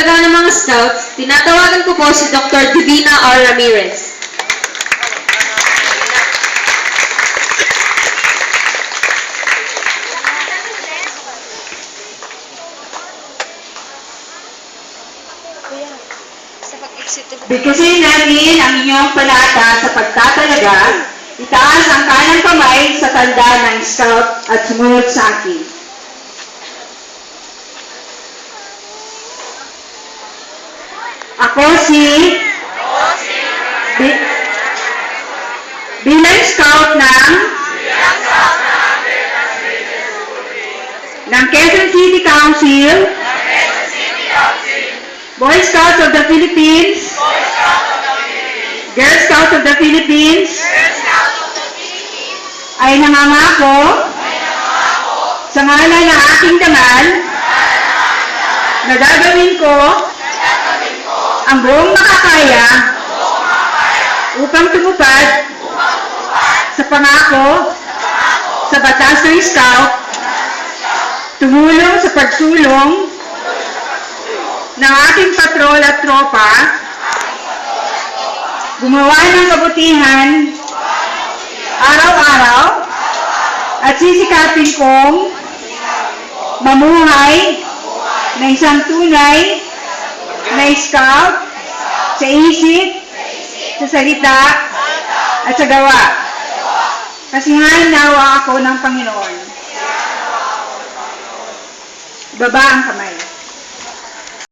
tatalaga ng mga scouts, tinatawagan ko po si Dr. Divina R. Ramirez. Bigkasin natin ang inyong palata sa pagtatalaga. Itaas ang kanang kamay sa tanda ng scout at sumunod sa akin. Ako si bilang scout ng Quezon City Council, Boy Scouts of the Philippines, Girl Scouts of the Philippines, ay nangangako sa ngalan ng aking dangal na gagawin ko ang buong makakaya upang tumupad sa pangako sa batas ng Scout, tumulong sa pagsulong ng ating patrol at tropa, gumawa ng kabutihan araw-araw, at sisikapin kong mamuhay na isang tunay na scout sa isip, sa salita, at sa gawa. Kasi nawa ako ng Panginoon. Baba ang kamay.